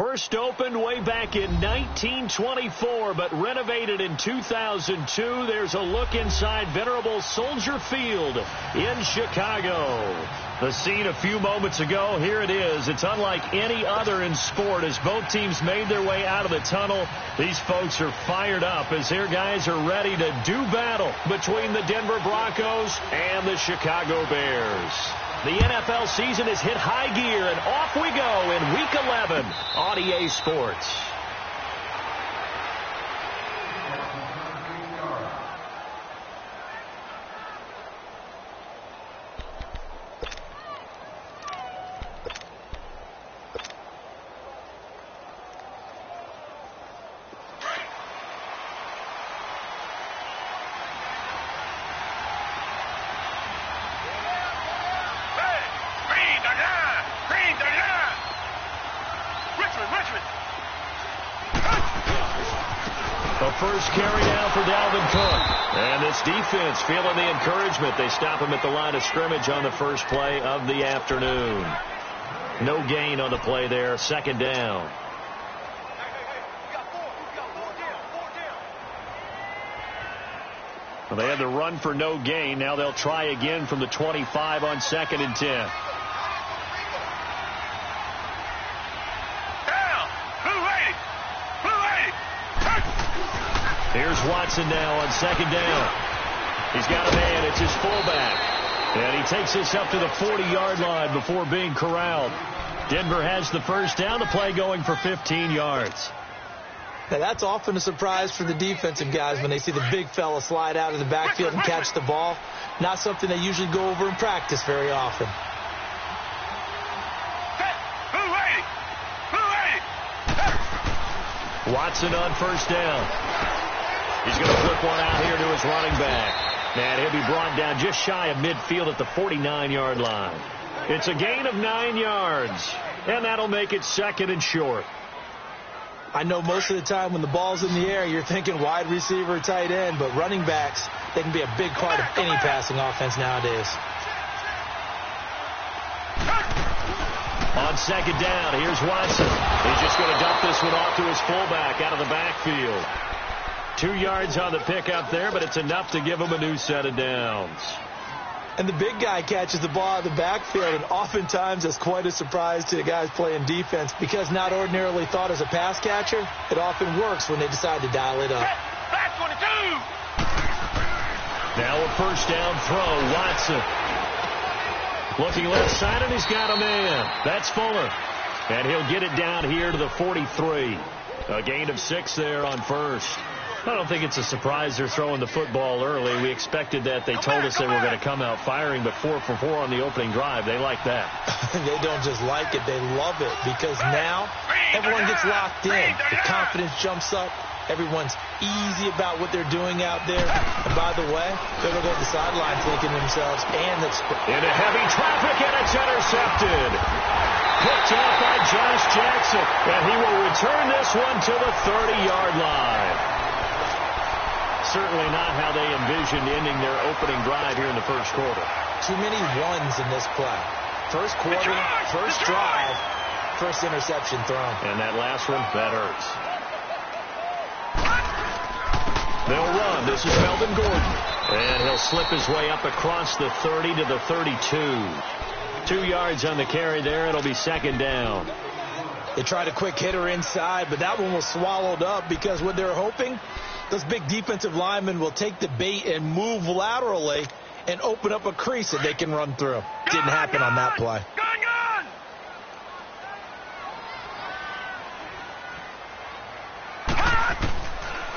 First opened way back in 1924, but renovated in 2002. There's a look inside venerable Soldier Field in Chicago. The scene a few moments ago, here it is. It's unlike any other in sport as both teams made their way out of the tunnel. These folks are fired up as their guys are ready to do battle between the Denver Broncos and the Chicago Bears. The NFL season has hit high gear, and off we go in Week 11 on EA Sports. First carry down for Dalvin Cook. And this defense feeling the encouragement. They stop him at the line of scrimmage on the first play of the afternoon. No gain on the play there. Second down. Well, they had the run for no gain. Now they'll try again from the 25 on 2nd and 10. Here's Watson now on 2nd down. He's got a man. It's his fullback. And he takes this up to the 40-yard line before being corralled. Denver has the first down. The play going for 15 yards. Now, that's often a surprise for the defensive guys when they see the big fella slide out of the backfield and catch the ball. Not something they usually go over in practice very often. Watson on first down. He's going to flip one out here to his running back. And he'll be brought down just shy of midfield at the 49-yard line. It's a gain of 9 yards, and that'll make it 2nd and short. I know most of the time when the ball's in the air, you're thinking wide receiver, tight end, but running backs, they can be a big part of any passing offense nowadays. On 2nd down, here's Watson. He's just going to dump this one off to his fullback out of the backfield. 2 yards on the pickup there, but it's enough to give him a new set of downs. And the big guy catches the ball out of the backfield, and oftentimes that's quite a surprise to the guys playing defense because not ordinarily thought as a pass catcher, it often works when they decide to dial it up. Now a first down throw, Watson. Looking left side, and he's got a man. That's Fuller. And he'll get it down here to the 43. A gain of 6 there on first. I don't think it's a surprise they're throwing the football early. We expected that. They told us they were going to come out firing, but 4 for 4 on the opening drive. They like that. They don't just like it. They love it because now everyone gets locked in. The confidence jumps up. Everyone's easy about what they're doing out there. And by the way, they're going to go to the sideline thinking to themselves, and that's into heavy traffic, and it's intercepted. Picked off by Josh Jackson, and he will return this one to the 30-yard line. Certainly not how they envisioned ending their opening drive here in the first quarter. Too many ones in this play. First quarter, first drive, first interception thrown. And that last one, that hurts. They'll run. This is Melvin Gordon. And he'll slip his way up across the 30 to the 32. 2 yards on the carry there. It'll be 2nd down. They tried a quick hitter inside, but that one was swallowed up because what they're hoping, those big defensive linemen will take the bait and move laterally and open up a crease that they can run through. Didn't happen on that play.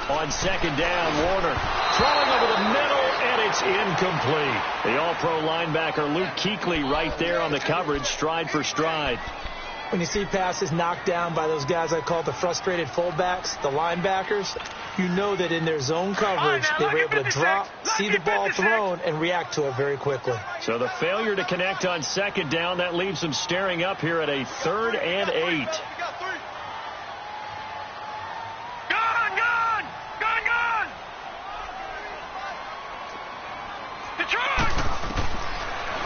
On 2nd down, Warner throwing over the middle, and it's incomplete. The all-pro linebacker Luke Kuechly right there on the coverage, stride for stride. When you see passes knocked down by those guys I call the frustrated fullbacks, the linebackers, you know that in their zone coverage, they were able to drop, see the ball thrown, and react to it very quickly. So the failure to connect on 2nd down, that leaves them staring up here at a 3rd and 8.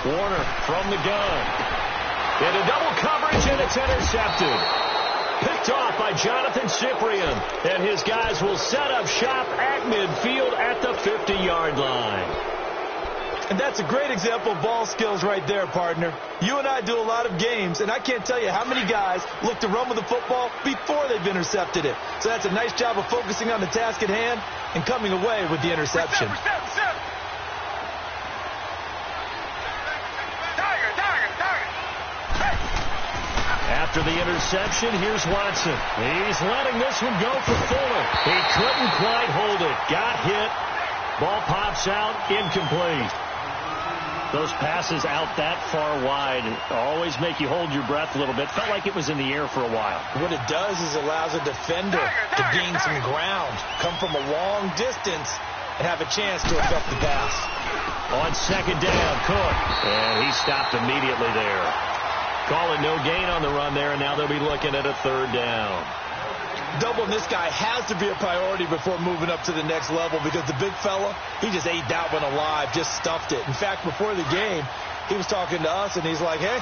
Warner from the gun. Into double coverage, and it's intercepted. Picked off by Jonathan Cyprian. And his guys will set up shop at midfield at the 50-yard line. And that's a great example of ball skills right there, partner. You and I do a lot of games, and I can't tell you how many guys look to run with the football before they've intercepted it. So that's a nice job of focusing on the task at hand and coming away with the interception. After the interception, here's Watson. He's letting this one go for Fuller. He couldn't quite hold it. Got hit. Ball pops out. Incomplete. Those passes out that far wide always make you hold your breath a little bit. Felt like it was in the air for a while. What it does is allows a defender to gain some ground, come from a long distance, and have a chance to affect the pass. On second down, Cook. And he stopped immediately there. Calling no gain on the run there, and now they'll be looking at a third down. Doubling this guy has to be a priority before moving up to the next level because the big fella, he just ate that one alive, just stuffed it. In fact, before the game, he was talking to us, and he's like, hey,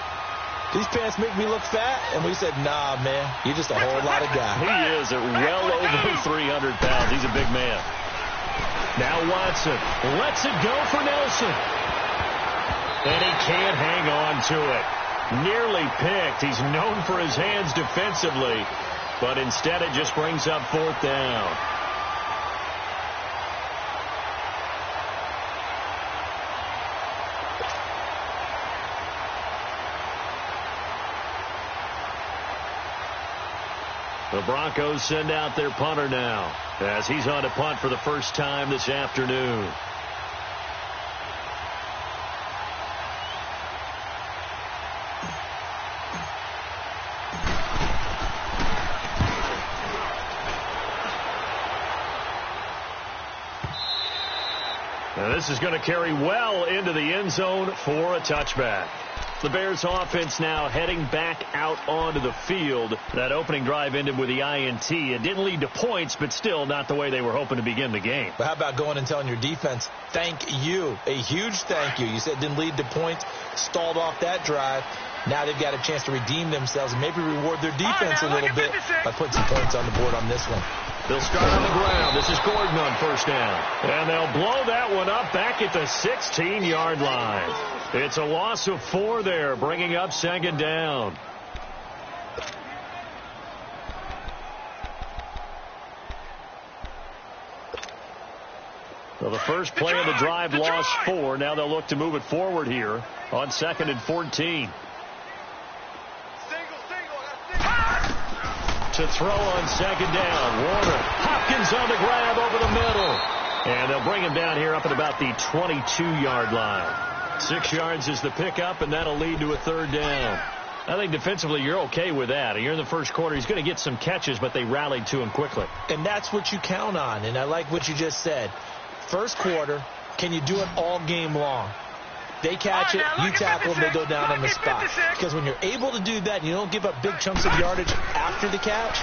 these pants make me look fat? And we said, nah, man, you're just a whole lot of guy. He is at well over 300 pounds. He's a big man. Now Watson lets it go for Nelson. And he can't hang on to it. Nearly picked. He's known for his hands defensively. But instead it just brings up fourth down. The Broncos send out their punter now as he's on to punt for the first time this afternoon. Now this is going to carry well into the end zone for a touchback. The Bears offense now heading back out onto the field. That opening drive ended with the INT. It didn't lead to points, but still not the way they were hoping to begin the game. But how about going and telling your defense, thank you, a huge thank you. You said it didn't lead to points, stalled off that drive. Now they've got a chance to redeem themselves and maybe reward their defense a little bit by putting some points on the board on this one. They'll start on the ground. This is Gordon on first down. And they'll blow that one up back at the 16-yard line. It's a loss of 4 there, bringing up second down. So the first play of the drive lost 4. Now they'll look to move it forward here on 2nd and 14. To throw on second down. Warner. Hopkins on the grab over the middle. And they'll bring him down here up at about the 22-yard line. 6 yards is the pickup, and that'll lead to a third down. I think defensively you're okay with that. You're in the first quarter. He's going to get some catches, but they rallied to him quickly. And that's what you count on, and I like what you just said. First quarter, can you do it all game long? They catch it, you tackle them, they go down on the spot. Because when you're able to do that, and you don't give up big chunks of yardage after the catch,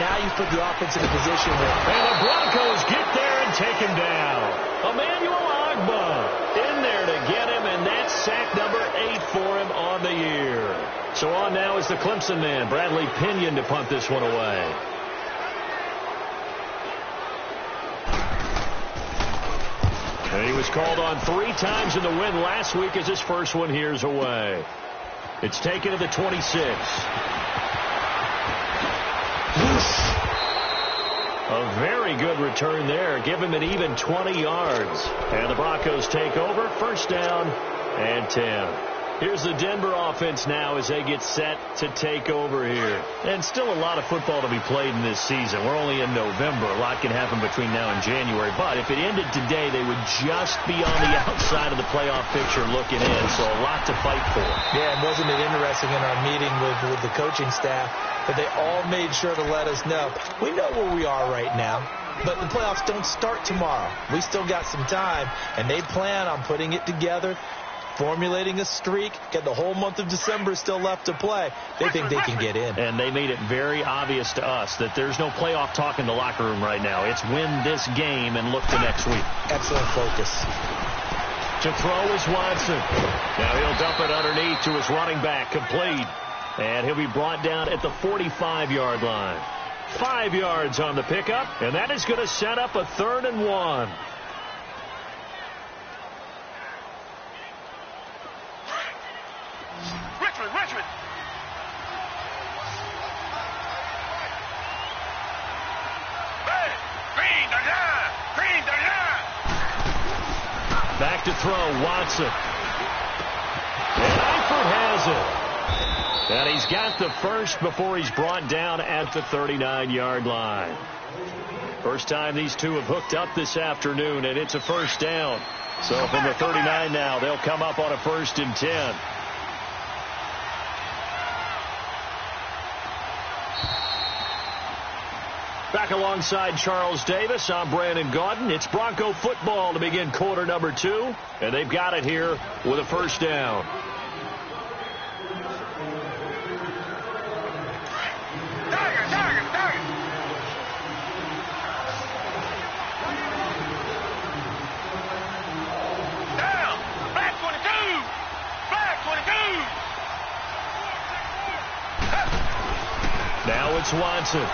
now you put the offense in a position where... And the Broncos get there and take him down. Emmanuel Agba in there to get him, and that's sack number 8 for him on the year. So on now is the Clemson man, Bradley Pinion, to punt this one away. And he was called on 3 times in the win last week as his first one here's away. It's taken to the 26. A very good return there. Give him an even 20 yards. And the Broncos take over. First down and 10. Here's the Denver offense now as they get set to take over here. And still a lot of football to be played in this season. We're only in November. A lot can happen between now and January. But if it ended today, they would just be on the outside of the playoff picture looking in. So a lot to fight for. Yeah, and wasn't it interesting in our meeting with the coaching staff that they all made sure to let us know. We know where we are right now. But the playoffs don't start tomorrow. We still got some time. And they plan on putting it together, formulating a streak, get the whole month of December still left to play. They think they can get in. And they made it very obvious to us that there's no playoff talk in the locker room right now. It's win this game and look to next week. Excellent focus. To throw is Watson. Now he'll dump it underneath to his running back. Complete. And he'll be brought down at the 45-yard line. 5 yards on the pickup, and that is going to set up a 3rd and 1. Richmond. Green, back to throw, Watson. And Eifert has it. And he's got the first before he's brought down at the 39-yard line. First time these two have hooked up this afternoon, and it's a first down. So from the 39 now, they'll come up on a 1st and 10. Back alongside Charles Davis, I'm Brandon Gaudin. It's Bronco football to begin quarter number 2, and they've got it here with a first down. Now it's Watson.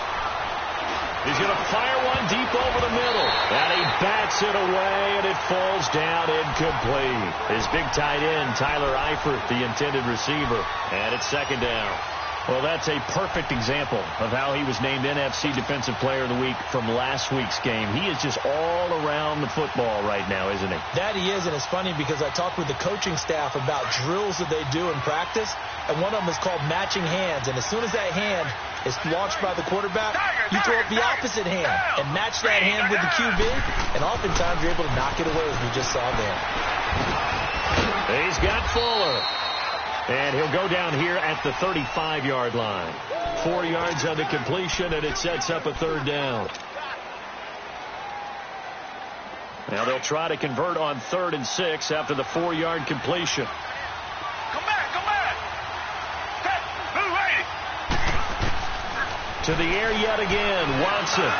He's going to fire one deep over the middle. And he bats it away, and it falls down incomplete. His big tight end, Tyler Eifert, the intended receiver. And it's 2nd down. Well, that's a perfect example of how he was named NFC Defensive Player of the Week from last week's game. He is just all around the football right now, isn't he? That he is, and it's funny because I talked with the coaching staff about drills that they do in practice, and one of them is called matching hands. And as soon as that hand is launched by the quarterback, you throw up the opposite hand and match that hand with the QB, and oftentimes you're able to knock it away, as we just saw there. He's got Fuller. And he'll go down here at the 35-yard line. 4 yards on the completion, and it sets up a 3rd down. Now they'll try to convert on 3rd and 6 after the 4-yard completion. Come back. Move right. To the air yet again, Watson.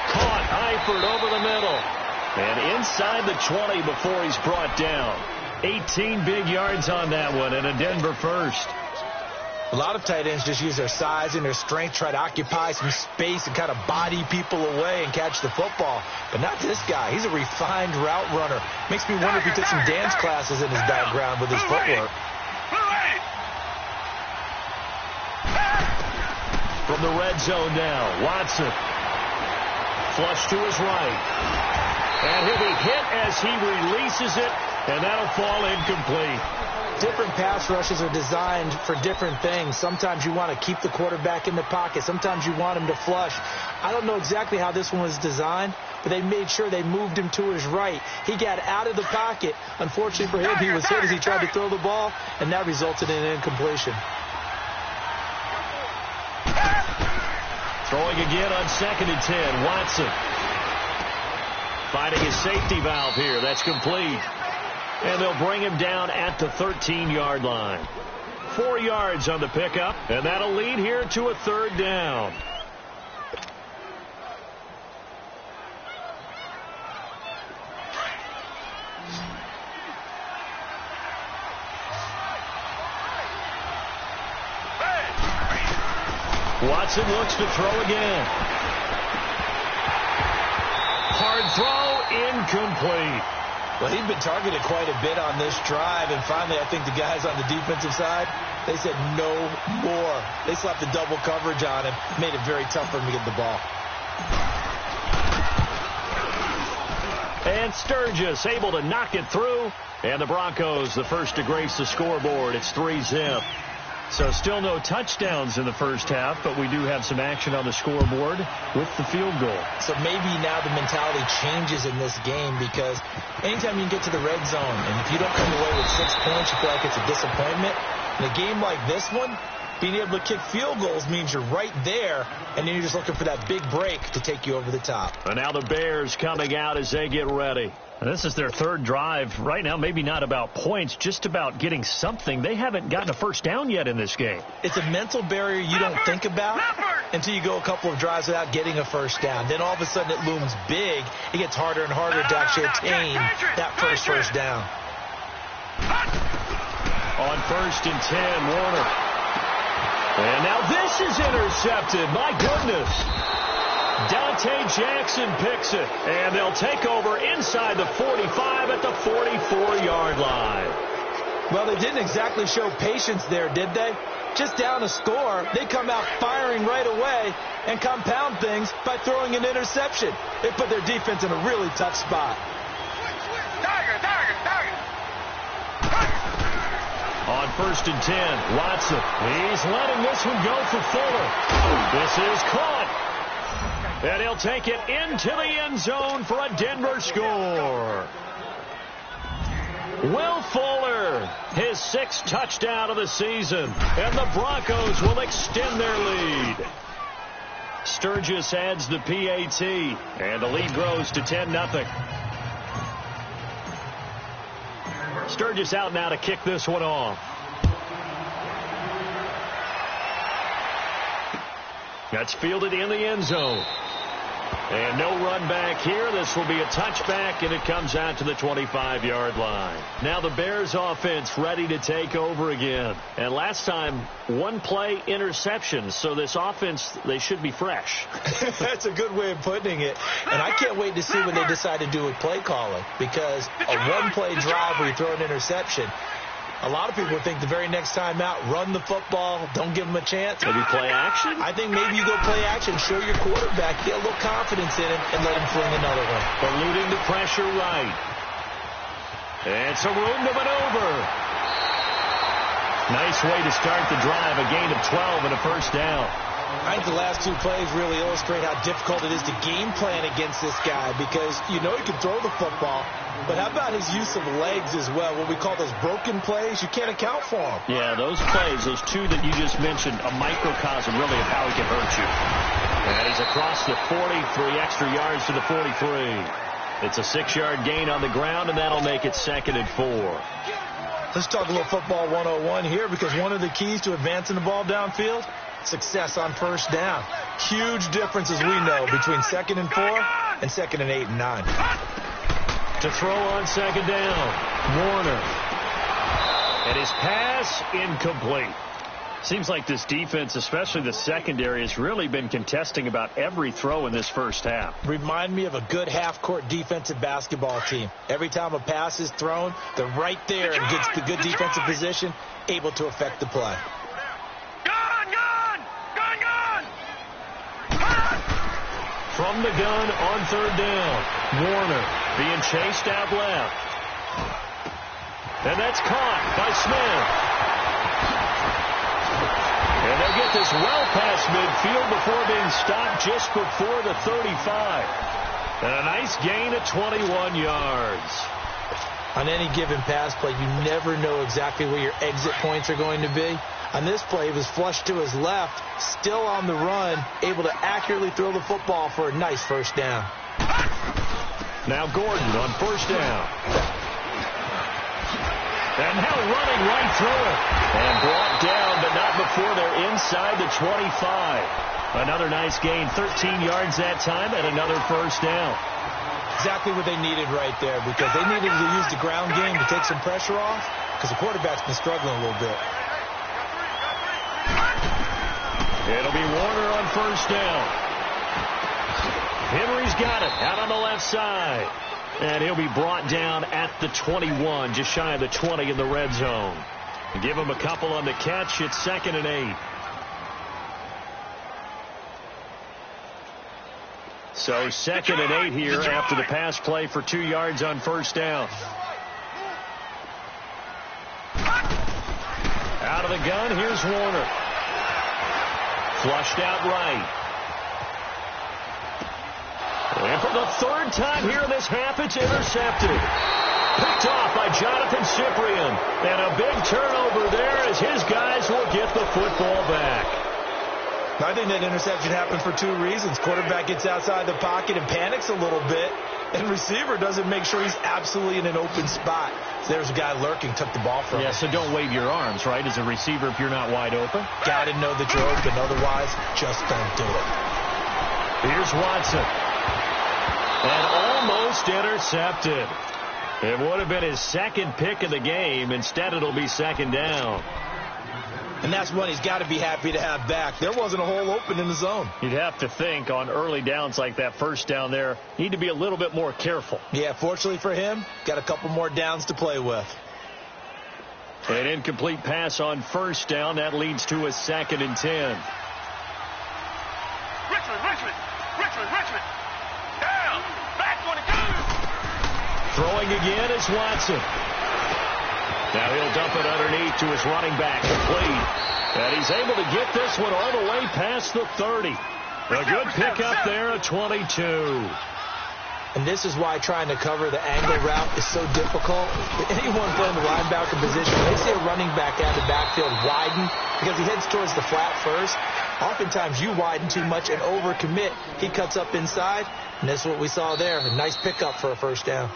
Caught, Eifert over the middle. And inside the 20 before he's brought down. 18 big yards on that one, and a Denver first. A lot of tight ends just use their size and their strength, try to occupy some space and kind of body people away and catch the football. But not this guy. He's a refined route runner. Makes me wonder if he took some dance classes in his background with his footwork. From the red zone now, Watson. Flush to his right. And he'll be hit as he releases it. And that'll fall incomplete. Different pass rushes are designed for different things. Sometimes you want to keep the quarterback in the pocket. Sometimes you want him to flush. I don't know exactly how this one was designed, but they made sure they moved him to his right. He got out of the pocket. Unfortunately for him, he was hit as he tried to throw the ball, and that resulted in an incompletion. Throwing again on 2nd and 10, Watson. Finding his safety valve here. That's complete. And they'll bring him down at the 13-yard line. 4 yards on the pickup, and that'll lead here to a 3rd down. Watson looks to throw again. Hard throw, incomplete. Well, he'd been targeted quite a bit on this drive, and finally I think the guys on the defensive side, they said no more. They slapped the double coverage on him, made it very tough for him to get the ball. And Sturgis able to knock it through, and the Broncos the first to grace the scoreboard. It's 3-zip. So still no touchdowns in the first half, but we do have some action on the scoreboard with the field goal. So maybe now the mentality changes in this game, because anytime you can get to the red zone, and if you don't come away with 6 points, you feel like it's a disappointment. In a game like this one, being able to kick field goals means you're right there, and then you're just looking for that big break to take you over the top. And now the Bears coming out as they get ready. And this is their 3rd drive. Right now, maybe not about points, just about getting something. They haven't gotten a first down yet in this game. It's a mental barrier you don't think about until you go a couple of drives without getting a first down. Then all of a sudden it looms big. It gets harder and harder to actually attain that first down. On 1st and 10, Warner. And now this is intercepted. My goodness. Dante Jackson picks it. And they'll take over inside the 45 at the 44-yard line. Well, they didn't exactly show patience there, did they? Just down a score, they come out firing right away and compound things by throwing an interception. They put their defense in a really tough spot. Tiger. On 1st and 10, Watson. He's letting this one go for Fuller. This is caught. And he'll take it into the end zone for a Denver score. Will Fuller, his 6th touchdown of the season, and the Broncos will extend their lead. Sturgis adds the PAT, and the lead grows to 10-0. Sturgis out now to kick this one off. That's fielded in the end zone. And no run back here. This will be a touchback, and it comes out to the 25-yard line. Now the Bears offense ready to take over again. And last time, 1-play interception. So this offense, they should be fresh. That's a good way of putting it. And I can't wait to see what they decide to do with play calling. Because a 1-play drive where you throw an interception, a lot of people think the very next time out, run the football, don't give them a chance. Maybe play action? I think maybe you go play action, show your quarterback, get a little confidence in him, and let him fling another one. Alluding to pressure right. And some room to maneuver. Nice way to start the drive, a gain of 12 and a first down. I think the last 2 plays really illustrate how difficult it is to game plan against this guy because you know he can throw the football, but how about his use of legs as well? What we call those broken plays, you can't account for them. Yeah, those plays, those 2 that you just mentioned, a microcosm really of how he can hurt you. And he's across the 40, 3 extra yards to the 43. It's a 6-yard gain on the ground, and that'll make it 2nd and 4. Let's talk a little football 101 here because one of the keys to advancing the ball downfield, success on first down. Huge difference, as we know, between 2nd and 4 and 2nd and 8 and 9. To throw on 2nd down, Warner. And his pass incomplete. Seems like this defense, especially the secondary, has really been contesting about every throw in this first half. Remind me of a good half-court defensive basketball team. Every time a pass is thrown, they're right there and gets the good defensive position, able to affect the play. From the gun on 3rd down, Warner being chased out left. And that's caught by Smith. And they'll get this well past midfield before being stopped just before the 35. And a nice gain of 21 yards. On any given pass play, you never know exactly where your exit points are going to be. On this play, he was flushed to his left, still on the run, able to accurately throw the football for a nice first down. Now Gordon on 1st down. And now running right through it. And brought down, but not before they're inside the 25. Another nice gain, 13 yards that time, and another first down. Exactly what they needed right there, because they needed to use the ground game to take some pressure off, because the quarterback's been struggling a little bit. It'll be Warner on 1st down. Henry's got it out on the left side. And he'll be brought down at the 21, just shy of the 20 in the red zone. Give him a couple on the catch. It's 2nd and 8. So 2nd and 8 here after the pass play for 2 yards on 1st down. Out of the gun, here's Warner. Flushed out right. And for the 3rd time here in this half, it's intercepted. Picked off by Jonathan Cyprien. And a big turnover there as his guys will get the football back. I think that interception happened for 2 reasons. Quarterback gets outside the pocket and panics a little bit. And receiver doesn't make sure he's absolutely in an open spot. So there's a guy lurking, took the ball from him. Yeah, so don't wave your arms, right, as a receiver if you're not wide open. Got to know that you're open. Otherwise, just don't do it. Here's Watson. And almost intercepted. It would have been his 2nd pick of the game. Instead, it'll be 2nd down. And that's one he's got to be happy to have back. There wasn't a hole open in the zone. You'd have to think on early downs like that first down there, need to be a little bit more careful. Yeah, fortunately for him, got a couple more downs to play with. An incomplete pass on first down. That leads to a 2nd and 10. Richmond. Down. Back on the go. Throwing again is Watson. Now he'll dump it underneath to his running back, complete. And he's able to get this one all the way past the 30. A good pickup there at 22. And this is why trying to cover the angle route is so difficult. Anyone playing the linebacker position, they see a running back out of the backfield widen because he heads towards the flat first. Oftentimes you widen too much and overcommit. He cuts up inside, and that's what we saw there. A nice pickup for a first down.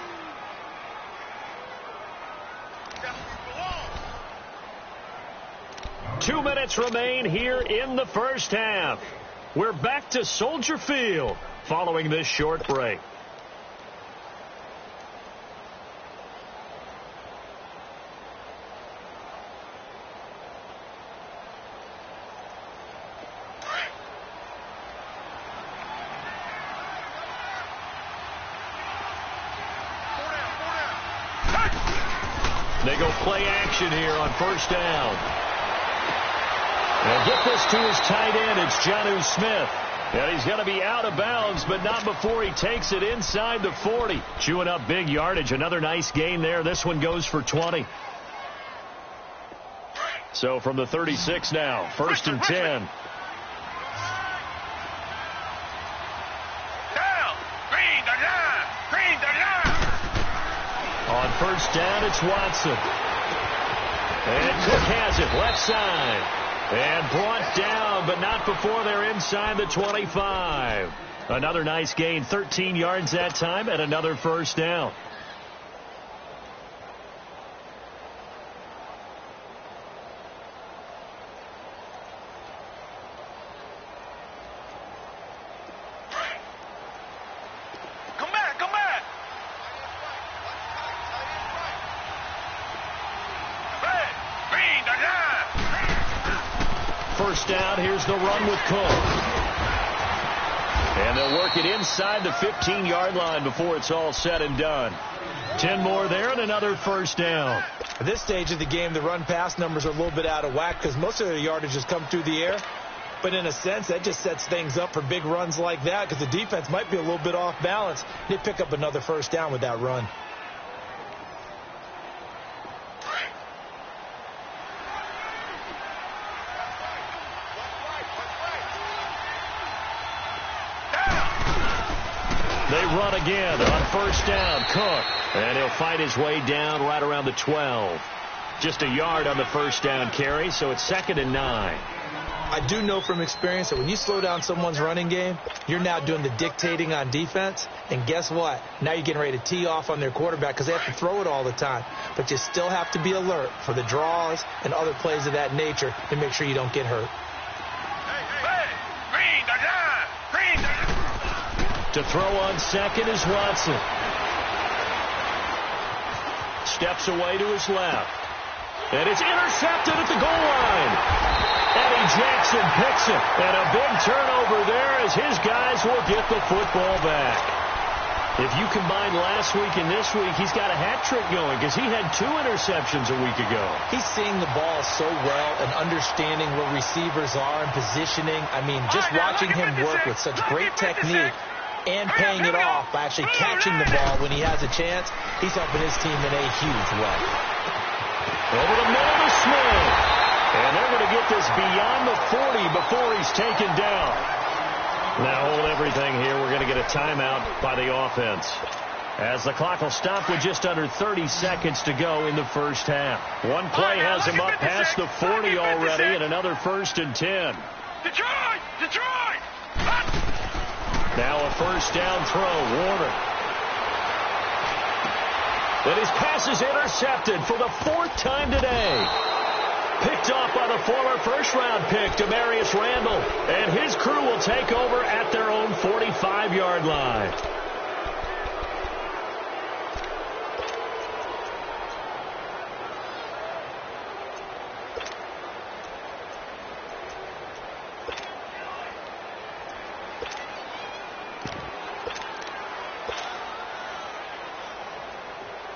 Two minutes remain here in the first half. We're back to Soldier Field following this short break. They go play action here on first down. And get this to his tight end. It's Jonnu Smith. And he's going to be out of bounds, but not before he takes it inside the 40. Chewing up big yardage. Another nice gain there. This one goes for 20. So from the 36 now, 1st and 10. On first down, it's Watson. And Cook has it, left side. And brought down, but not before they're inside the 25. Another nice gain, 13 yards that time, and another first down. First down, here's the run with Cook. And they'll work it inside the 15-yard line before it's all said and done. 10 more there and another first down. At this stage of the game, the run-pass numbers are a little bit out of whack because most of their yardage has come through the air. But in a sense, that just sets things up for big runs like that because the defense might be a little bit off balance. They pick up another first down with that run. They run again on first down. Cook. And he'll fight his way down right around the 12. Just a yard on the first down carry, so it's 2nd and 9. I do know from experience that when you slow down someone's running game, you're now doing the dictating on defense. And guess what? Now you're getting ready to tee off on their quarterback because they have to throw it all the time. But you still have to be alert for the draws and other plays of that nature to make sure you don't get hurt. To throw on second is Watson. Steps away to his left. And it's intercepted at the goal line. Eddie Jackson picks it. And a big turnover there as his guys will get the football back. If you combine last week and this week, he's got a hat trick going because he had 2 interceptions a week ago. He's seeing the ball so well and understanding where receivers are and positioning. I mean, just watching him work with such great technique and paying it off by actually catching the ball when he has a chance, he's helping his team in a huge way. Over the middle to Smith. And they're going to get this beyond the 40 before he's taken down. Now hold everything here. We're going to get a timeout by the offense, as the clock will stop with just under 30 seconds to go in the first half. One play has him up past the 40 already, and another 1st and 10. Detroit! Now a first down throw, Warner. And his pass is intercepted for the 4th time today. Picked off by the former first-round pick, Demarius Randall. And his crew will take over at their own 45-yard line.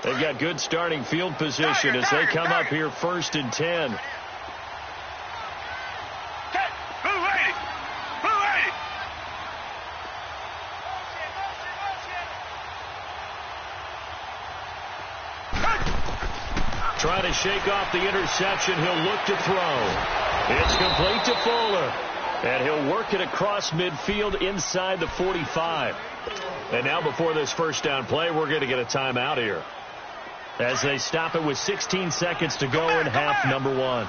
They've got good starting field position as they come up here 1st and 10. Trying to shake off the interception. He'll look to throw. It's complete to Fuller. And he'll work it across midfield inside the 45. And now before this first down play, we're going to get a timeout here, as they stop it with 16 seconds to go in half number 1.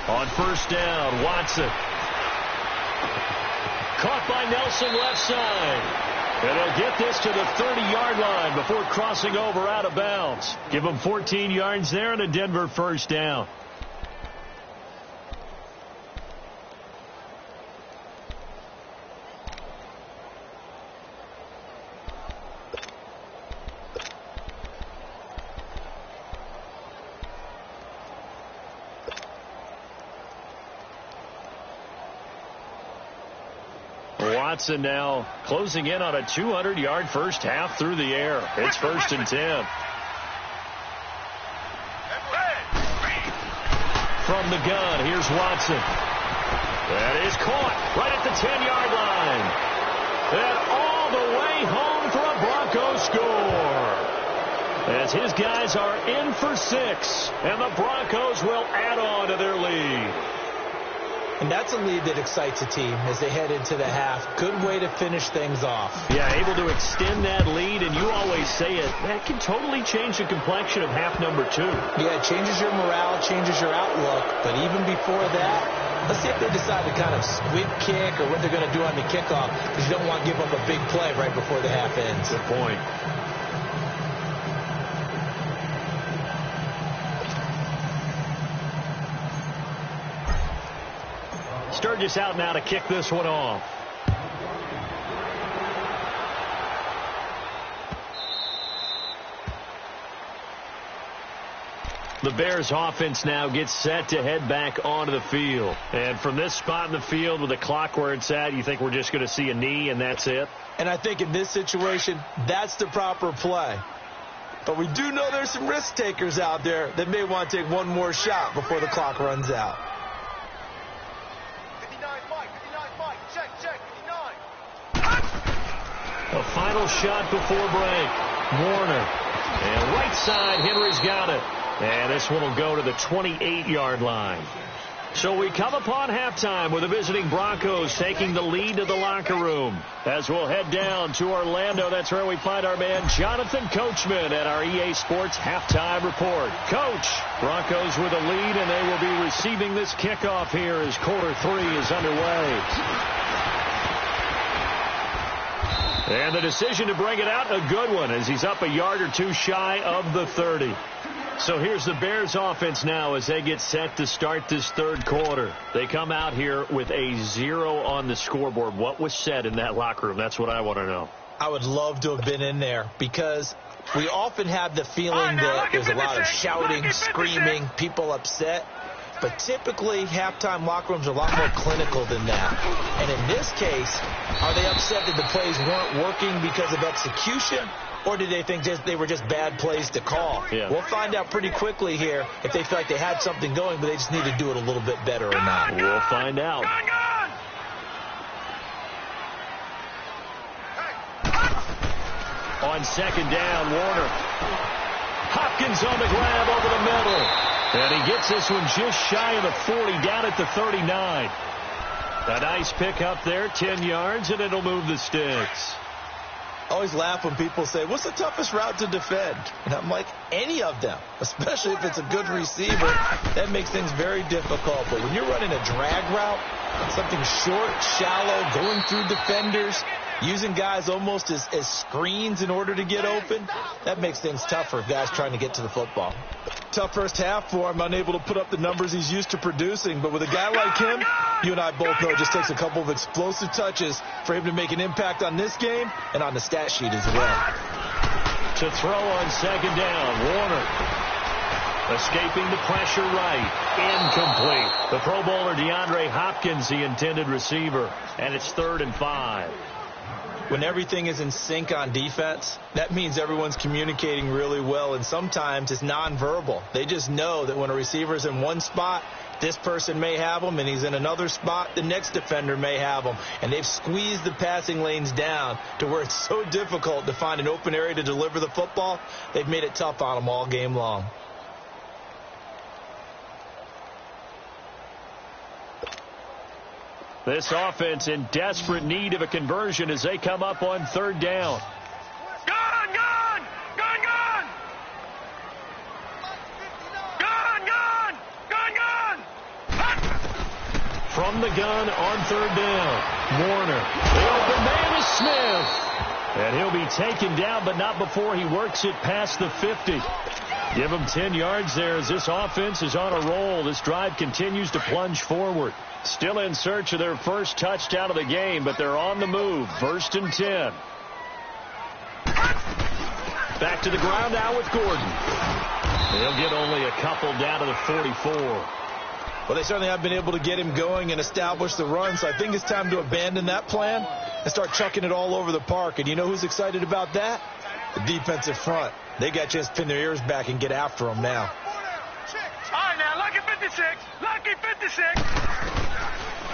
On first down, Watson. Caught by Nelson left side. And he'll get this to the 30-yard line before crossing over out of bounds. Give him 14 yards there and a Denver first down. Watson now closing in on a 200-yard first half through the air. It's 1st and 10. From the gun, here's Watson. That is caught right at the 10-yard line. And all the way home for a Broncos score, as his guys are in for 6, and the Broncos will add on to their lead. And that's a lead that excites a team as they head into the half. Good way to finish things off. Yeah, able to extend that lead, and you always say it, that can totally change the complexion of half number 2. Yeah, it changes your morale, changes your outlook. But even before that, let's see if they decide to kind of squib kick or what they're going to do on the kickoff, because you don't want to give up a big play right before the half ends. Good point. Sturgis out now to kick this one off. The Bears offense now gets set to head back onto the field. And from this spot in the field with the clock where it's at, you think we're just going to see a knee and that's it? And I think in this situation, that's the proper play. But we do know there's some risk takers out there that may want to take one more shot before the clock runs out. A final shot before break. Warner. And right side, Henry's got it. And this one will go to the 28-yard line. So we come upon halftime with the visiting Broncos taking the lead to the locker room. As we'll head down to Orlando, that's where we find our man Jonathan Coachman at our EA Sports Halftime Report. Coach, Broncos with a lead, and they will be receiving this kickoff here as quarter 3 is underway. And the decision to bring it out, a good one, as he's up a yard or two shy of the 30. So here's the Bears offense now as they get set to start this third quarter. They come out here with a 0 on the scoreboard. What was said in that locker room? That's what I want to know. I would love to have been in there, because we often have the feeling that there's a lot of shouting, screaming, people upset. But typically, halftime locker rooms are a lot more clinical than that. And in this case, are they upset that the plays weren't working because of execution? Or did they think they were just bad plays to call? Yeah. We'll find out pretty quickly here if they feel like they had something going, but they just need to do it a little bit better or not. We'll find out. On second down, Warner. Hopkins on the grab over the middle. And he gets this one just shy of the 40, down at the 39. A nice pick up there, 10 yards, and it'll move the sticks. I always laugh when people say, what's the toughest route to defend? And I'm like, any of them, especially if it's a good receiver. That makes things very difficult. But when you're running a drag route, something short, shallow, going through defenders, using guys almost as screens in order to get open, that makes things tougher for guys trying to get to the football. Tough first half for him, unable to put up the numbers he's used to producing. But with a guy like him, you and I both know it just takes a couple of explosive touches for him to make an impact on this game and on the stat sheet as well. To throw on second down, Warner. Escaping the pressure right. Incomplete. The Pro Bowler DeAndre Hopkins, the intended receiver. And it's 3rd and 5. When everything is in sync on defense, that means everyone's communicating really well, and sometimes it's nonverbal. They just know that when a receiver's in one spot, this person may have him, and he's in another spot, the next defender may have him. And they've squeezed the passing lanes down to where it's so difficult to find an open area to deliver the football. They've made it tough on them all game long. This offense in desperate need of a conversion as they come up on third down. Gun, gun! Gun, gun! Gun, gun! Gun, gun! From the gun on third down, Warner. The open man is Smith. And he'll be taken down, but not before he works it past the 50. Give him 10 yards there as this offense is on a roll. This drive continues to plunge forward. Still in search of their first touchdown of the game, but they're on the move. 1st and 10. Back to the ground now with Gordon. They'll get only a couple down to the 44. Well, they certainly have been able to get him going and establish the run, so I think it's time to abandon that plan and start chucking it all over the park. And you know who's excited about that? The defensive front. They got a chance to pin their ears back and get after them now. All right, now, lucky 56. Lucky 56.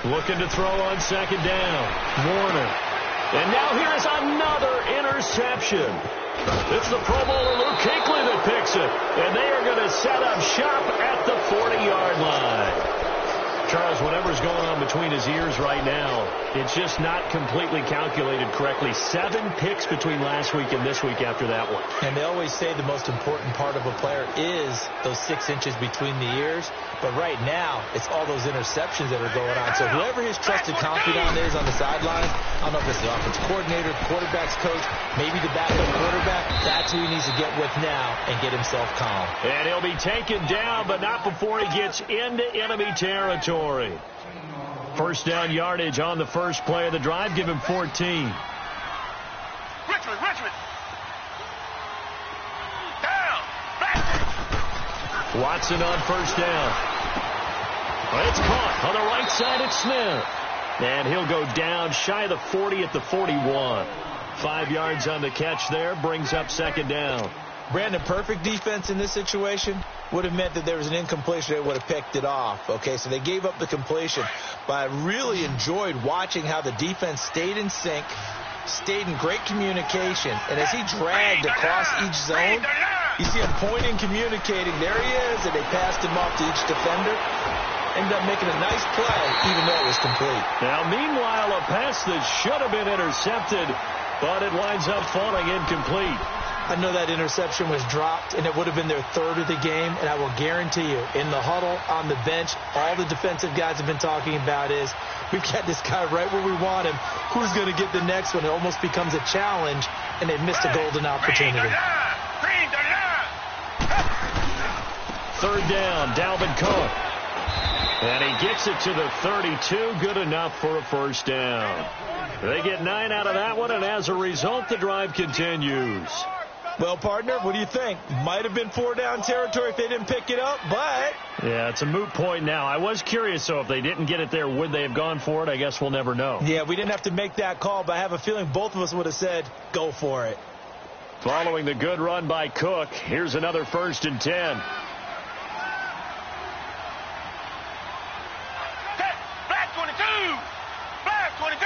Looking to throw on second down. Warner. And now here's another interception. It's the Pro Bowler Luke Kuechly that picks it. And they are going to set up shop at the 40-yard line. Charles, whatever's going on between his ears right now, it's just not completely calculated correctly. 7 picks between last week and this week after that one. And they always say the most important part of a player is those 6 inches between the ears. But right now, it's all those interceptions that are going on. So whoever his trusted confidant is on the sidelines, I don't know if it's the offensive coordinator, the quarterback's coach, maybe the backup quarterback, that's who he needs to get with now and get himself calm. And he'll be taken down, but not before he gets into enemy territory. First down yardage on the first play of the drive. Give him 14. Richmond. Down. Back. Watson on first down. It's caught on the right side. It's Smith. And he'll go down shy of the 40 at the 41. 5 yards on the catch there. Brings up second down. Brandon, perfect defense in this situation would have meant that there was an incompletion. They would have picked it off. Okay, so they gave up the completion. But I really enjoyed watching how the defense stayed in sync, stayed in great communication. And as he dragged across each zone, you see him pointing, communicating. There he is, and they passed him off to each defender. Ended up making a nice play, even though it was complete. Now, meanwhile, a pass that should have been intercepted, but it winds up falling incomplete. I know that interception was dropped, and it would have been their 3rd of the game, and I will guarantee you, in the huddle, on the bench, all the defensive guys have been talking about is, we've got this guy right where we want him. Who's going to get the next one? It almost becomes a challenge, and they missed a golden opportunity. 3rd down, Dalvin Cook. And he gets it to the 32, good enough for a first down. They get 9 out of that one, and as a result, the drive continues. Well, partner, what do you think? Might have been 4-down territory if they didn't pick it up, but... Yeah, it's a moot point now. I was curious, so if they didn't get it there, would they have gone for it? I guess we'll never know. Yeah, we didn't have to make that call, but I have a feeling both of us would have said, go for it. Following the good run by Cook, here's another 1st and 10. Black 22! Black 22!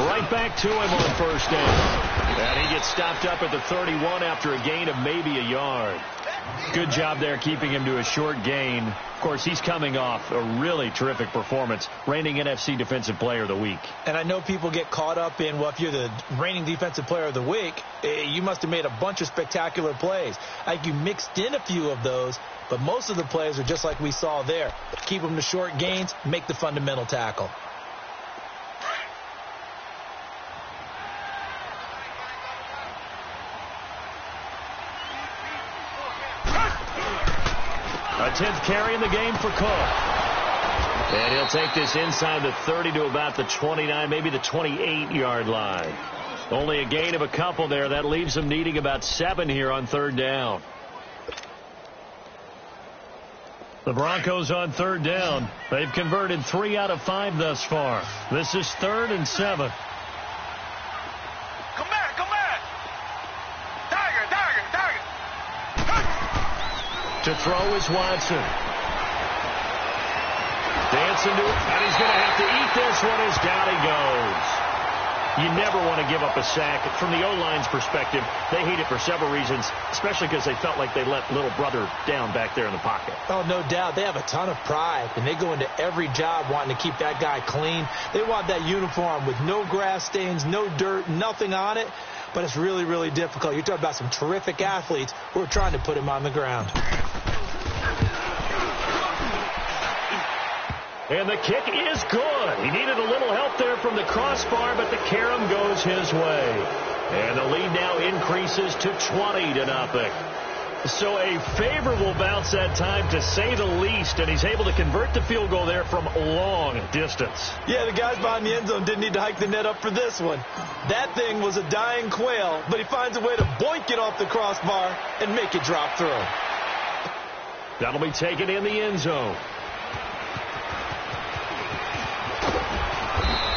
Right back to him on first down. And he gets stopped up at the 31 after a gain of maybe a yard. Good job there keeping him to a short gain. Of course, he's coming off a really terrific performance, reigning NFC Defensive Player of the Week. And I know people get caught up in, well, if you're the reigning Defensive Player of the Week, you must have made a bunch of spectacular plays. Like you mixed in a few of those, but most of the plays are just like we saw there. Keep them to short gains, make the fundamental tackle. A 10th carry in the game for Cook. And he'll take this inside the 30 to about the 29, maybe the 28-yard line. Only a gain of a couple there. That leaves them needing about 7 here on 3rd down. The Broncos on 3rd down. They've converted 3 out of 5 thus far. This is 3rd and 7. To throw is Watson. Dancing to it, and he's going to have to eat this one as down he goes. You never want to give up a sack. From the O-line's perspective, they hate it for several reasons, especially because they felt like they let little brother down back there in the pocket. Oh, no doubt. They have a ton of pride, and they go into every job wanting to keep that guy clean. They want that uniform with no grass stains, no dirt, nothing on it. But it's really, really difficult. You're talking about some terrific athletes who are trying to put him on the ground. And the kick is good. He needed a little help there from the crossbar, but the carom goes his way. And the lead now increases to 20-0. So a favorable bounce that time, to say the least, and he's able to convert the field goal there from long distance. Yeah, the guys behind the end zone didn't need to hike the net up for this one. That thing was a dying quail, but he finds a way to boink it off the crossbar and make it drop through. That'll be taken in the end zone.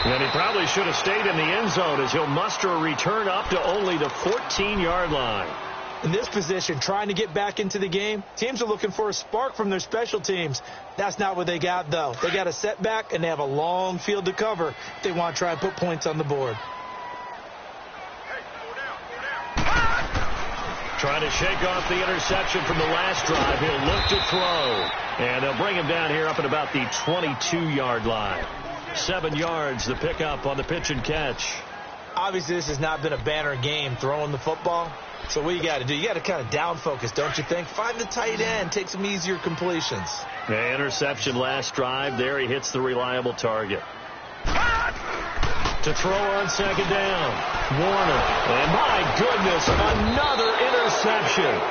And he probably should have stayed in the end zone, as he'll muster a return up to only the 14-yard line. In this position, trying to get back into the game, teams are looking for a spark from their special teams. That's not what they got, though. They got a setback, and they have a long field to cover if they want to try and put points on the board. Trying to shake off the interception from the last drive. He'll look to throw. And they'll bring him down here up at about the 22-yard line. 7 yards, the pickup on the pitch and catch. Obviously, this has not been a banner game throwing the football. So what you got to do? You got to kind of down focus, don't you think? Find the tight end. Take some easier completions. The interception last drive. There he hits the reliable target. To throw on second down. Warner. And my goodness, another interception.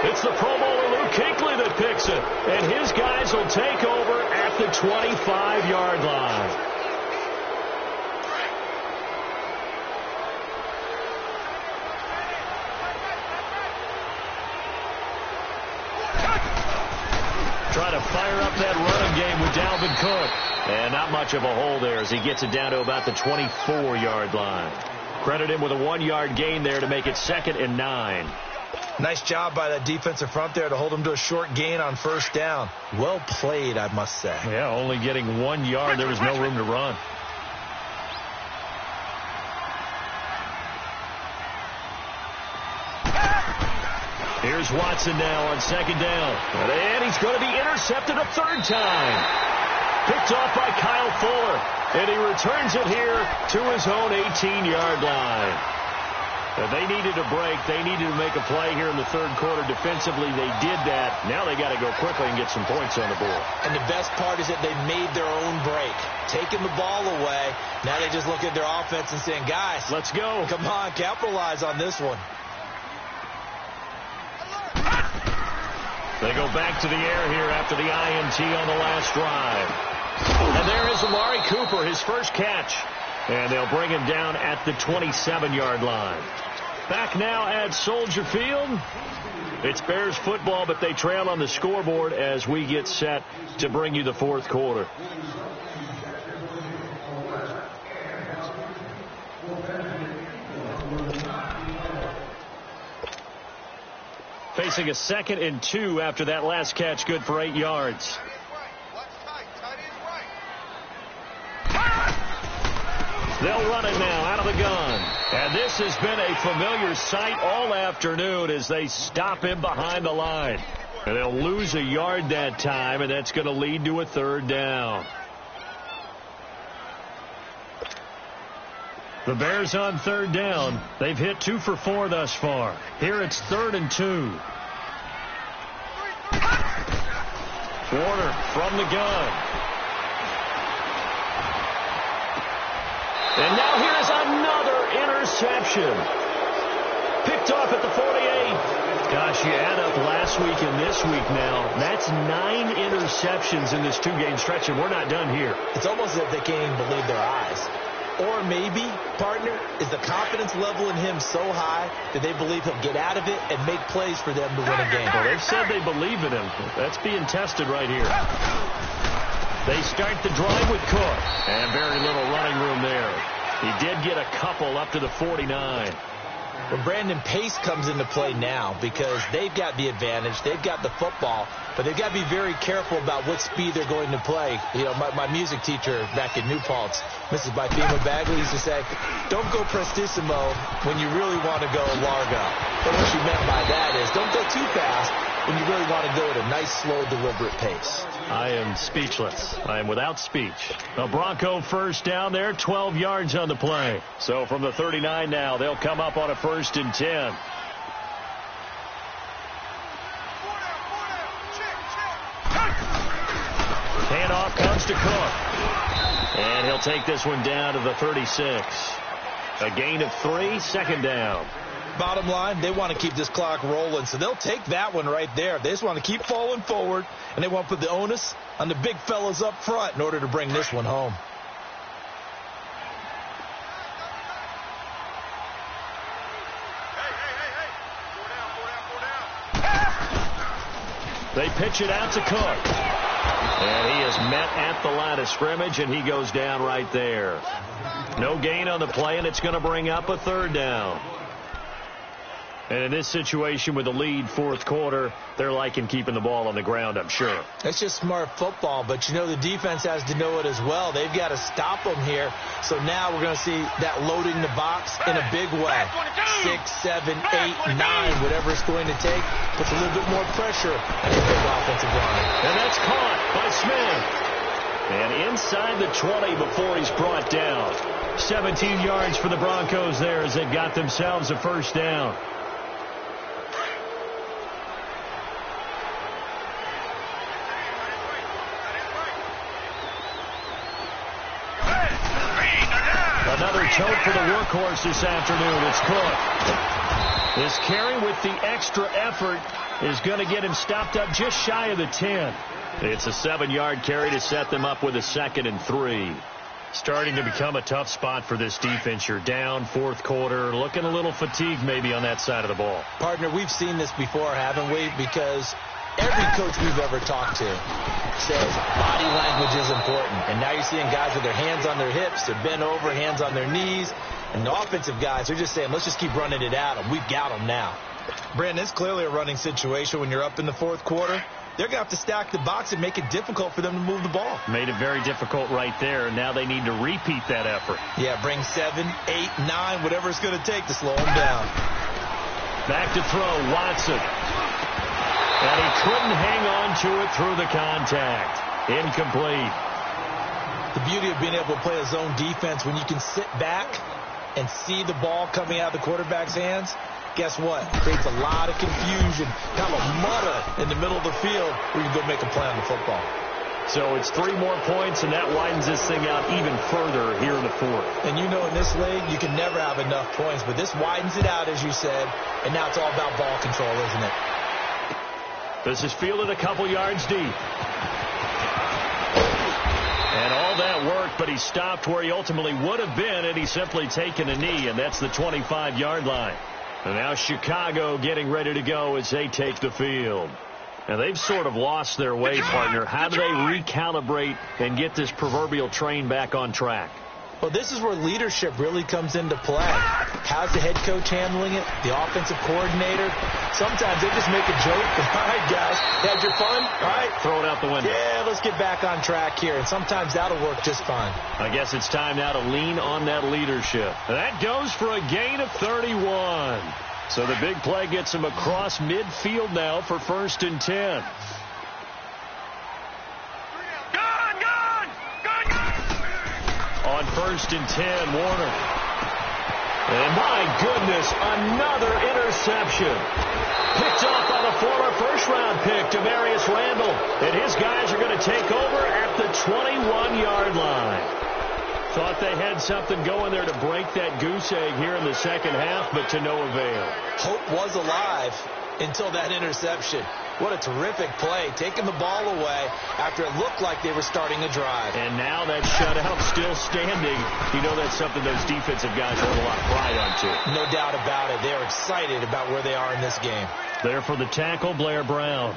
It's the Pro Bowler Luke Kuechly that picks it. And his guys will take over at the 25-yard line. Trying to fire up that running game with Dalvin Cook. And not much of a hole there as he gets it down to about the 24-yard line. Credit him with a 1-yard gain there to make it 2nd and 9. Nice job by that defensive front there to hold him to a short gain on first down. Well played, I must say. Yeah, only getting 1 yard. There was no room to run. Here's Watson now on second down. And he's going to be intercepted a third time. Picked off by Kyle Fuller. And he returns it here to his own 18-yard line. They needed a break. They needed to make a play here in the third quarter. Defensively, they did that. Now they got to go quickly and get some points on the board. And the best part is that they made their own break. Taking the ball away. Now they just look at their offense and saying, guys, let's go. Come on, capitalize on this one. They go back to the air here after the INT on the last drive. And there is Amari Cooper, his first catch. And they'll bring him down at the 27-yard line. Back now at Soldier Field. It's Bears football, but they trail on the scoreboard as we get set to bring you the fourth quarter. Facing a 2nd and 2 after that last catch, good for 8 yards. They'll run it now out of the gun. And this has been a familiar sight all afternoon as they stop him behind the line. And they'll lose a yard that time, and that's going to lead to a third down. The Bears on third down. They've hit 2 for 4 thus far. Here it's 3rd and 2. Warner from the gun. And now here's another interception. Picked off at the 48. Gosh, you add up last week and this week now. That's 9 interceptions in this 2-game stretch, and we're not done here. It's almost as if they can't even believe their eyes. Or maybe, partner, is the confidence level in him so high that they believe he'll get out of it and make plays for them to win a game. Well, they've said they believe in him. That's being tested right here. They start the drive with Cook. And very little running room there. He did get a couple up to the 49. Well, Brandon, pace comes into play now because they've got the advantage. They've got the football, but they've got to be very careful about what speed they're going to play. You know, my music teacher back in New Paltz, Mrs. Bythema Bagley, used to say, don't go prestissimo when you really want to go largo. But what she meant by that is don't go too fast when you really want to go at a nice, slow, deliberate pace. I am speechless. I am without speech. A Bronco first down there, 12 yards on the play. So from the 39 now, they'll come up on a 1st and 10. Handoff comes to Cook. And he'll take this one down to the 36. A gain of 3, 2nd down. Bottom line, they want to keep this clock rolling, so they'll take that one right there. They just want to keep falling forward, and they want to put the onus on the big fellas up front in order to bring this one home. They pitch it out to Cook. And he is met at the line of scrimmage, and he goes down right there. No gain on the play, and it's going to bring up a 3rd down. And in this situation with the lead 4th quarter, they're liking keeping the ball on the ground, I'm sure. It's just smart football, but you know the defense has to know it as well. They've got to stop them here. So now we're going to see that loading the box in a big way. 6, 7, 8, 9, whatever it's going to take, puts a little bit more pressure on the big offensive line. And that's caught by Smith. And inside the 20 before he's brought down. 17 yards for the Broncos there as they've got themselves a 1st down. Another choke for the workhorse this afternoon. It's Cook. This carry with the extra effort is going to get him stopped up just shy of the 10. It's a 7-yard carry to set them up with a 2nd and 3. Starting to become a tough spot for this defense. You're down 4th quarter, looking a little fatigued maybe on that side of the ball. Partner, we've seen this before, haven't we? Because every coach we've ever talked to says body language is important. And now you're seeing guys with their hands on their hips, they're bent over, hands on their knees. And the offensive guys are just saying, let's just keep running it at them. We've got them now. Brandon, it's clearly a running situation when you're up in the 4th quarter. They're going to have to stack the box and make it difficult for them to move the ball. Made it very difficult right there. Now they need to repeat that effort. Yeah, bring 7, 8, 9, whatever it's going to take to slow them down. Back to throw, Watson. And he couldn't hang on to it through the contact. Incomplete. The beauty of being able to play a zone defense when you can sit back and see the ball coming out of the quarterback's hands, guess what? Creates a lot of confusion, kind of a muddle in the middle of the field where you can go make a play on the football. So it's 3 more points, and that widens this thing out even further here in the 4th. And you know in this league, you can never have enough points, but this widens it out, as you said, and now it's all about ball control, isn't it? This is fielded a couple yards deep. And all that worked, but he stopped where he ultimately would have been had he simply taken a knee, and that's the 25-yard line. And now Chicago getting ready to go as they take the field. And they've sort of lost their way, partner. How do they recalibrate and get this proverbial train back on track? Well, this is where leadership really comes into play. How's the head coach handling it? The offensive coordinator? Sometimes they just make a joke. All right, guys, had your fun? All right. Throw it out the window. Yeah, let's get back on track here. And sometimes that'll work just fine. I guess it's time now to lean on that leadership. That goes for a gain of 31. So the big play gets him across midfield now for 1st and 10. On 1st and 10, Warner. And my goodness, another interception. Picked off by the former first-round pick, Demarius Randall. And his guys are going to take over at the 21-yard line. Thought they had something going there to break that goose egg here in the second half, but to no avail. Hope was alive until that interception. What a terrific play, taking the ball away after it looked like they were starting a drive. And now that shutout still standing. You know that's something those defensive guys hold a lot of pride on, too. No doubt about it. They're excited about where they are in this game. There for the tackle, Blair Brown.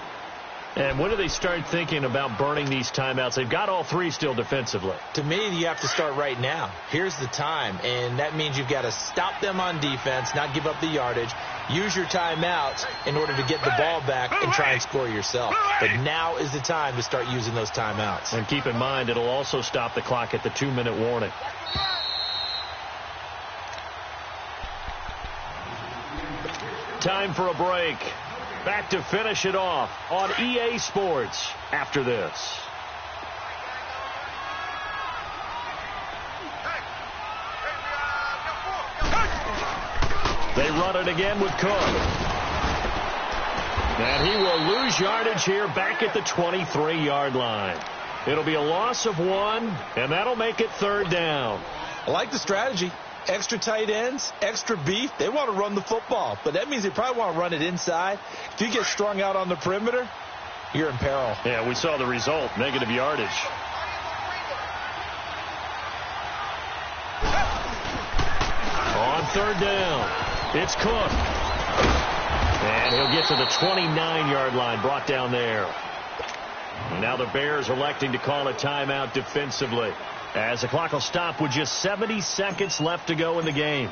And when do they start thinking about burning these timeouts? They've got all three still defensively. To me, you have to start right now. Here's the time, and that means you've got to stop them on defense, not give up the yardage, use your timeouts in order to get the ball back and try and score yourself. But now is the time to start using those timeouts. And keep in mind, it'll also stop the clock at the 2-minute warning. Time for a break. Back to finish it off on EA Sports after this. They run it again with Cook. And he will lose yardage here back at the 23-yard line. It'll be a loss of 1, and that'll make it 3rd down. I like the strategy. Extra tight ends, extra beef. They want to run the football, but that means they probably want to run it inside. If you get strung out on the perimeter, you're in peril. Yeah, we saw the result, negative yardage. On 3rd down, it's Cook. And he'll get to the 29-yard line, brought down there. And now the Bears electing to call a timeout defensively, as the clock will stop with just 70 seconds left to go in the game.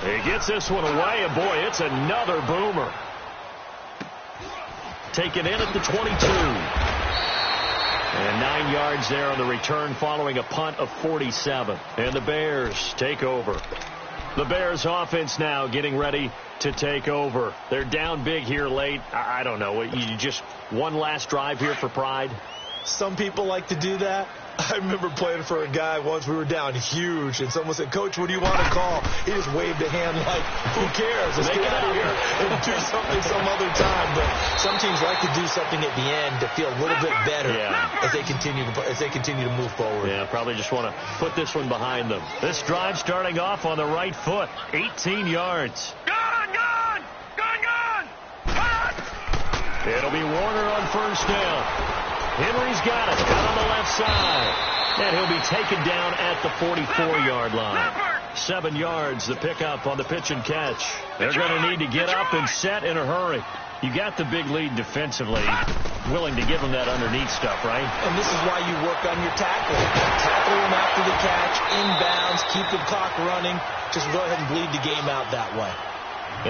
He gets this one away, and boy, it's another boomer. Taken in at the 22. And 9 yards there on the return following a punt of 47. And the Bears take over. The Bears offense now getting ready to take over. They're down big here late. I don't know. You just one last drive here for pride? Some people like to do that. I remember playing for a guy once. We were down huge, and someone said, "Coach, what do you want to call?" He just waved a hand like, "Who cares? Let's get out of here and do something some other time." But some teams like to do something at the end to feel a little bit better as they continue to move forward. Yeah, probably just want to put this one behind them. This drive starting off on the right foot, 18 yards. Gone! It'll be Warner on 1st down. Henry's got it out on the left side. And he'll be taken down at the 44-yard line. 7 yards, the pickup on the pitch and catch. They're going to need to get up and set in a hurry. You got the big lead defensively. Willing to give them that underneath stuff, right? And this is why you work on your tackling. Tackle them after the catch, inbounds, keep the clock running. Just go ahead and bleed the game out that way.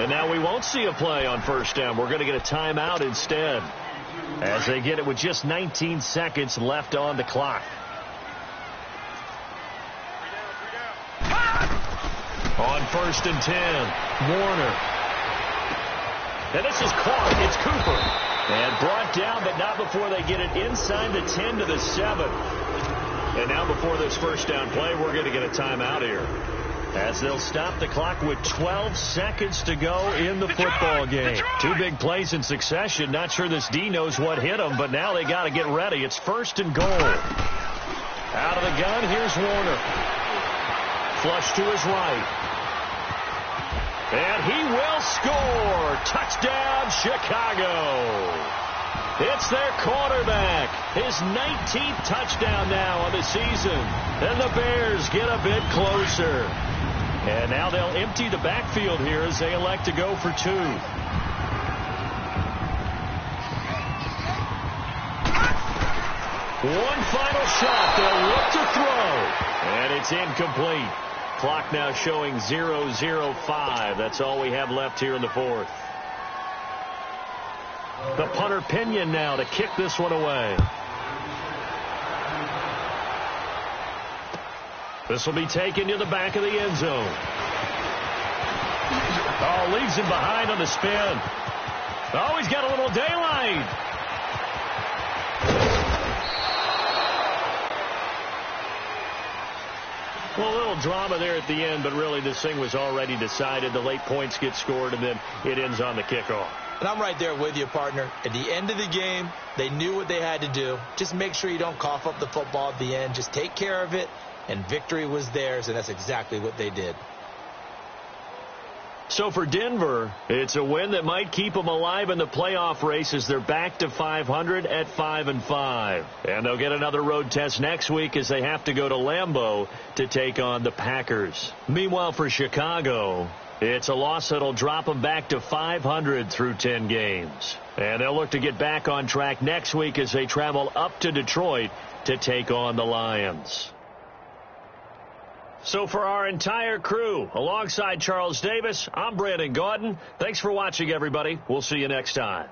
And now we won't see a play on 1st down. We're going to get a timeout instead, as they get it with just 19 seconds left on the clock. On 1st and 10, Warner. And this is caught. It's Cooper. And brought down, but not before they get it inside the 10 to the 7. And now before this 1st down play, we're going to get a timeout here, as they'll stop the clock with 12 seconds to go in the football game. 2 big plays in succession. Not sure this D knows what hit them, but now they got to get ready. It's 1st and goal. Out of the gun, here's Warner. Flush to his right. And he will score. Touchdown, Chicago. It's their quarterback. His 19th touchdown now on the season. And the Bears get a bit closer. And now they'll empty the backfield here as they elect to go for 2. One final shot. They'll look to throw. And it's incomplete. Clock now showing 0:05. That's all we have left here in the 4th. The punter Pinion now to kick this one away. This will be taken to the back of the end zone. Oh, leaves him behind on the spin. Oh, he's got a little daylight. Well, a little drama there at the end, but really this thing was already decided. The late points get scored, and then it ends on the kickoff. And I'm right there with you, partner. At the end of the game, they knew what they had to do. Just make sure you don't cough up the football at the end. Just take care of it, and victory was theirs, and that's exactly what they did. So for Denver, it's a win that might keep them alive in the playoff race as they're back to 500 at 5-5. And they'll get another road test next week as they have to go to Lambeau to take on the Packers. Meanwhile, for Chicago, It's a loss that'll drop them back to 500 through 10 games. And they'll look to get back on track next week as they travel up to Detroit to take on the Lions. So for our entire crew, alongside Charles Davis, I'm Brandon Gaudin. Thanks for watching, everybody. We'll see you next time.